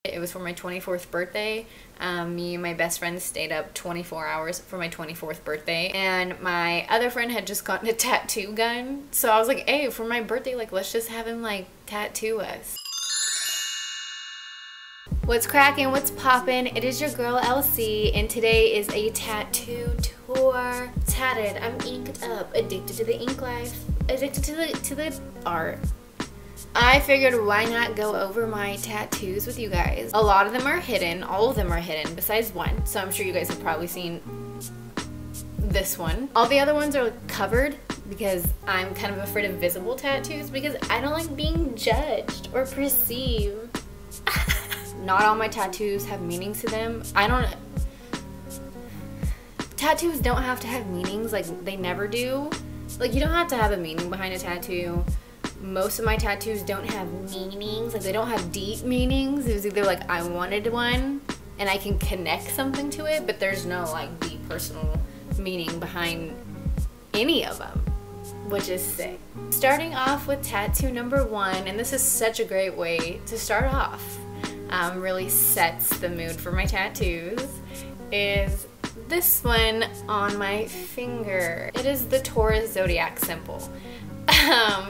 It was for my 24th birthday. Me and my best friend stayed up 24 hours for my 24th birthday, and my other friend had just gotten a tattoo gun, so I was like, hey, for my birthday, like, let's just have him like tattoo us. What's cracking? What's poppin'? It is your girl LC, and today is a tattoo tour. Tatted, I'm inked up, addicted to the ink life, addicted to the art. I figured why not go over my tattoos with you guys. A lot of them are hidden, all of them are hidden besides one, so I'm sure you guys have probably seen this one. All the other ones are covered because I'm kind of afraid of visible tattoos because I don't like being judged or perceived. Not all my tattoos have meanings to them. Tattoos don't have to have meanings, like they never do. Like you don't have to have a meaning behind a tattoo. Most of my tattoos don't have meanings, like they don't have deep meanings. It was either like I wanted one and I can connect something to it, but there's no like deep personal meaning behind any of them, which is sick. Starting off with tattoo number 1, and this is such a great way to start off, really sets the mood for my tattoos, is this one on my finger. It is the Taurus zodiac symbol.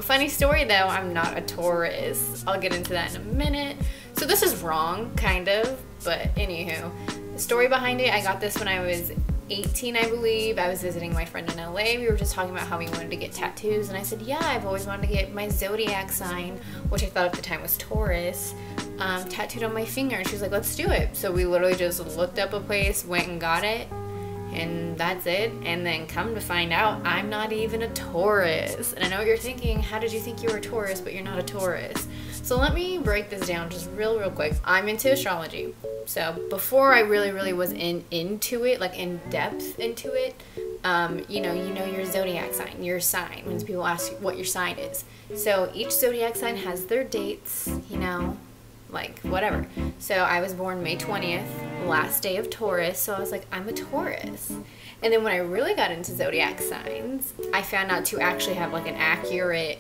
Funny story though, I'm not a Taurus. I'll get into that in a minute. So this is wrong, kind of, but anywho. The story behind it, I got this when I was 18, I believe. I was visiting my friend in LA. We were just talking about how we wanted to get tattoos, and I said, yeah, I've always wanted to get my zodiac sign, which I thought at the time was Taurus, tattooed on my finger. And she was like, let's do it. So we literally just looked up a place, went and got it, and that's it. And then come to find out, I'm not even a Taurus. And I know what you're thinking, how did you think you were a Taurus, but you're not a Taurus? So let me break this down just real quick. I'm into astrology. So before I really was into it, like in depth into it, you know your zodiac sign, your sign, when people ask you what your sign is. So each zodiac sign has their dates, you know, like whatever. So I was born May 20th, last day of Taurus, so I was like, I'm a Taurus. And then when I really got into zodiac signs, I found out to actually have like an accurate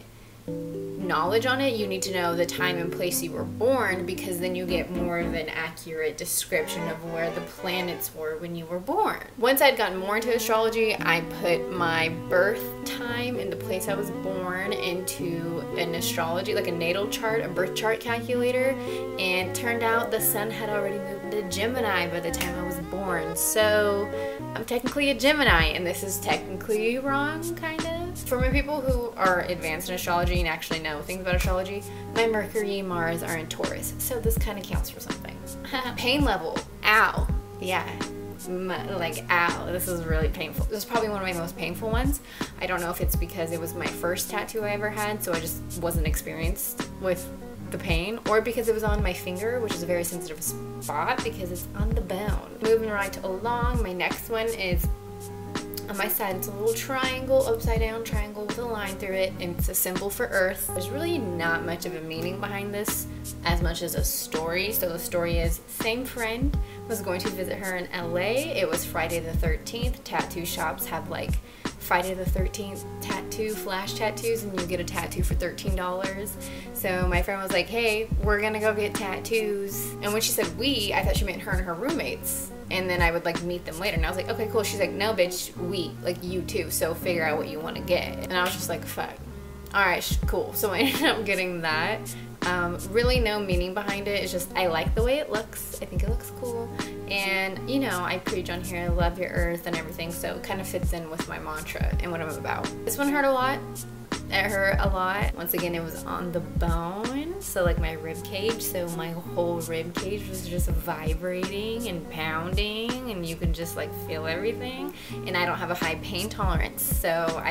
knowledge on it, you need to know the time and place you were born, because then you get more of an accurate description of where the planets were when you were born. Once I'd gotten more into astrology, I put my birth time and the place I was born into an astrology, like a natal chart, a birth chart calculator, and turned out the sun had already moved to Gemini by the time I was born. So I'm technically a Gemini, and this is technically wrong, kind of. For my people who are advanced in astrology and actually know things about astrology, my Mercury and Mars are in Taurus, so this kind of counts for something. Pain level, ow. Yeah, like ow, this is really painful. This is probably one of my most painful ones. I don't know if it's because it was my first tattoo I ever had, so I just wasn't experienced with the pain, or because it was on my finger, which is a very sensitive spot because it's on the bone. Moving right along, my next one is on my side. It's a little triangle, upside down triangle with a line through it, and it's a symbol for Earth. There's really not much of a meaning behind this as much as a story. So the story is, same friend was going to visit her in LA. It was Friday the 13th. Tattoo shops have like Friday the 13th tattoo, flash tattoos, and you get a tattoo for $13. So my friend was like, hey, we're gonna go get tattoos. And when she said we, I thought she meant her and her roommates, and then I would like meet them later. And I was like, okay, cool. She's like, no bitch, we, like you too, so figure out what you want to get. And I was just like, fuck, all right, cool. So I ended up getting that. Really no meaning behind it. It's just I like the way it looks. I think it looks cool, and you know, I preach on here, love your earth and everything, so it kind of fits in with my mantra and what I'm about. This one hurt a lot. It hurt a lot. Once again, it was on the bone, so like my rib cage, so my whole rib cage was just vibrating and pounding, and you can just like feel everything. And I don't have a high pain tolerance, so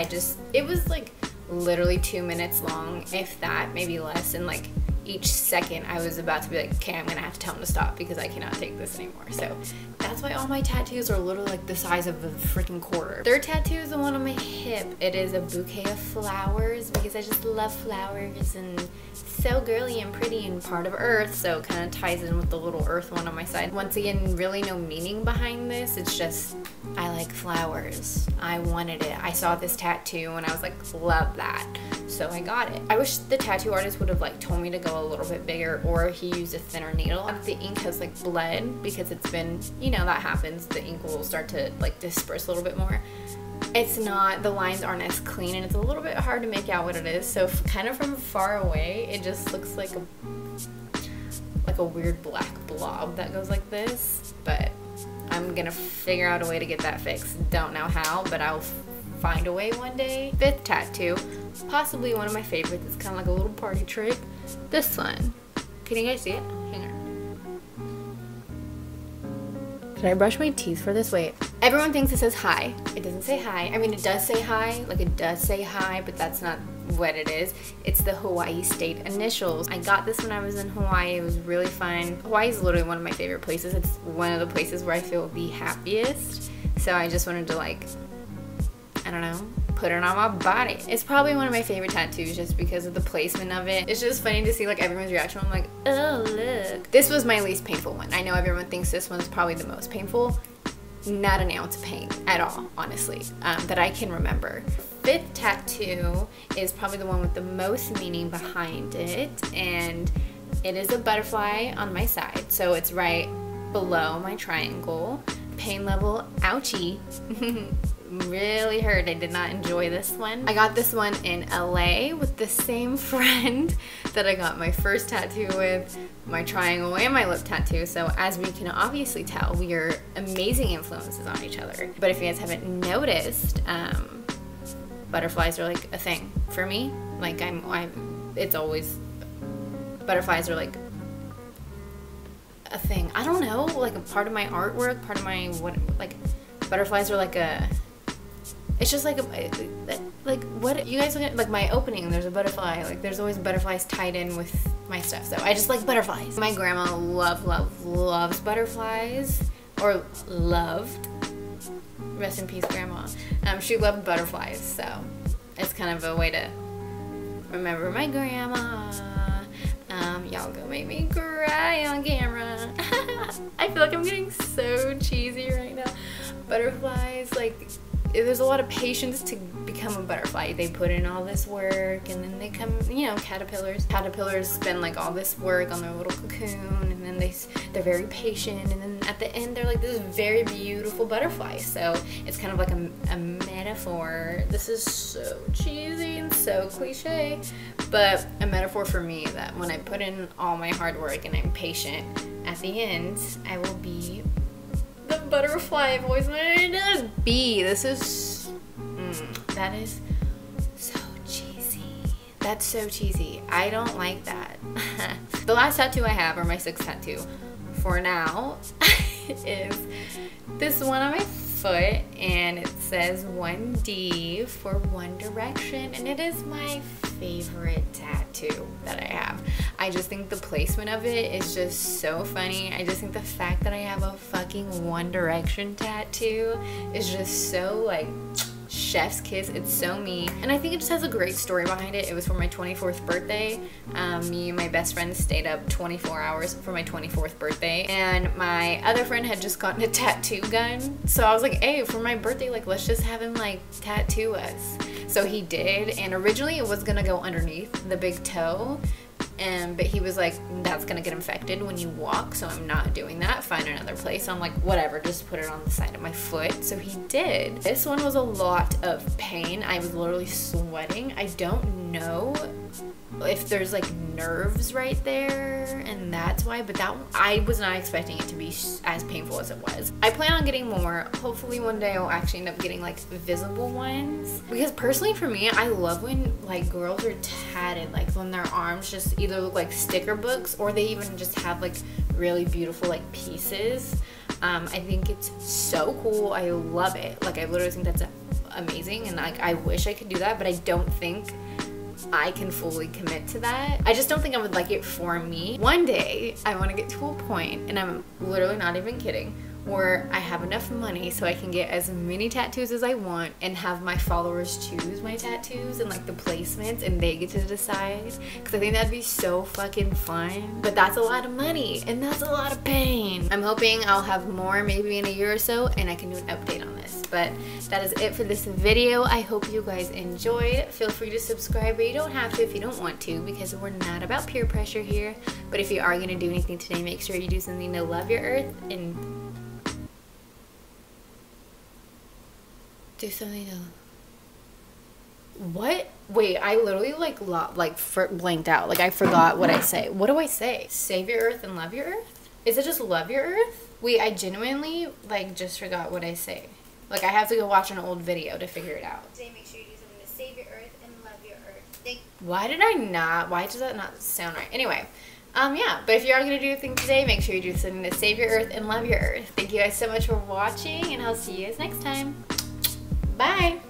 it was like literally 2 minutes long, if that, maybe less, and like each second I was about to be like, okay, I'm gonna have to tell him to stop because I cannot take this anymore. So that's why all my tattoos are literally like the size of a freaking quarter. Third tattoo is the one on my hip. It is a bouquet of flowers because I just love flowers, and so girly and pretty and part of Earth, so it kind of ties in with the little Earth one on my side. Once again, really no meaning behind this. It's just I like flowers. I wanted it. I saw this tattoo and I was like, love that. so I got it. I wish the tattoo artist would have like told me to go a little bit bigger, or he used a thinner needle. The ink has like bled because it's been, you know, that happens. The ink will start to like disperse a little bit more. It's not, the lines aren't as clean, and it's a little bit hard to make out what it is. So kind of from far away, it just looks like a weird black blob that goes like this. But I'm gonna figure out a way to get that fixed. Don't know how, but I'll find a way one day. 5th tattoo, possibly one of my favorites. It's kind of like a little party trick. This one. Can you guys see it? Hang on. Did I brush my teeth for this? Wait. Everyone thinks it says hi. It doesn't say hi. I mean, it does say hi. Like, it does say hi, but that's not what it is. It's the Hawaii state initials. I got this when I was in Hawaii. It was really fun. Hawaii is literally one of my favorite places. It's one of the places where I feel the happiest. So I just wanted to, like, I don't know, put it on my body. It's probably one of my favorite tattoos just because of the placement of it. It's just funny to see like everyone's reaction. I'm like, oh look. This was my least painful one. I know everyone thinks this one's probably the most painful. Not an ounce of pain at all, honestly, that I can remember. 5th tattoo is probably the one with the most meaning behind it, and it is a butterfly on my side, so it's right below my triangle. Pain level, ouchie. Really hurt. I did not enjoy this one. I got this one in LA with the same friend that I got my first tattoo with, my triangle and my lip tattoo. So as we can obviously tell, we are amazing influences on each other. But if you guys haven't noticed, butterflies are like a thing for me. Like it's always, butterflies are like a thing. I don't know, like a part of my artwork, part of my, like butterflies are like a, it's just like what you guys look at, like my opening, there's a butterfly, like there's always butterflies tied in with my stuff, so I just like butterflies. My grandma loves butterflies, or loved, rest in peace grandma. She loved butterflies, so it's kind of a way to remember my grandma. Y'all go make me cry on camera. I feel like I'm getting so cheesy right now. Butterflies, like, there's a lot of patience to become a butterfly. They put in all this work, and then they come, you know, caterpillars. Caterpillars spend like all this work on their little cocoon, and then they're very patient, and then at the end they're like this very beautiful butterfly. So it's kind of like a metaphor. This is so cheesy and so cliche, but a metaphor for me that when I put in all my hard work and I'm patient, at the end I will be the butterfly I've always wanted to be. This is, that is so cheesy. That's so cheesy. I don't like that. The last tattoo I have, or my 6th tattoo for now, is this one on my foot, and it says 1D for One Direction, and it is my favorite tattoo that I have. I just think the placement of it is just so funny. I just think the fact that I have a fucking One Direction tattoo is just so like chef's kiss. It's so me, and I think it just has a great story behind it. It was for my 24th birthday. Me and my best friend stayed up 24 hours for my 24th birthday, and my other friend had just gotten a tattoo gun, so I was like, hey, for my birthday, like, let's just have him like tattoo us. So he did, and originally it was gonna go underneath the big toe, but he was like, that's gonna get infected when you walk, so I'm not doing that. Find another place. So I'm like, whatever, just put it on the side of my foot. So he did. This one was a lot of pain. I was literally sweating. I don't know if there's like nerves right there and that's why, but that one, I was not expecting it to be as painful as it was. I plan on getting more. Hopefully one day I'll actually end up getting like visible ones, because personally for me, I love when like girls are tatted, like when their arms just either look like sticker books or they even just have like really beautiful like pieces. I think it's so cool. I love it. Like I literally think that's amazing, and like I wish I could do that, but I don't think I can fully commit to that. I just don't think I would like it for me. One day I want to get to a point, and I'm literally not even kidding, where I have enough money so I can get as many tattoos as I want and have my followers choose my tattoos and like the placements, and they get to decide, because I think that'd be so fucking fun. But that's a lot of money and that's a lot of pain. I'm hoping I'll have more maybe in a year or so, and I can do an update on this. promise. But that is it for this video. I hope you guys enjoyed. Feel free to subscribe, but you don't have to if you don't want to, because we're not about peer pressure here. But if you are going to do anything today, make sure you do something to love your earth and do something to... What? Wait, I literally blanked out. Like I forgot what I say. What do I say? Save your earth and love your earth? Is it just love your earth? Wait, I genuinely like just forgot what I say. Like I have to go watch an old video to figure it out. Today, make sure you do something to save your earth and love your earth. Why does that not sound right? Anyway, yeah, but if you are going to do a thing today, make sure you do something to save your earth and love your earth. Thank you guys so much for watching, and I'll see you guys next time. Bye!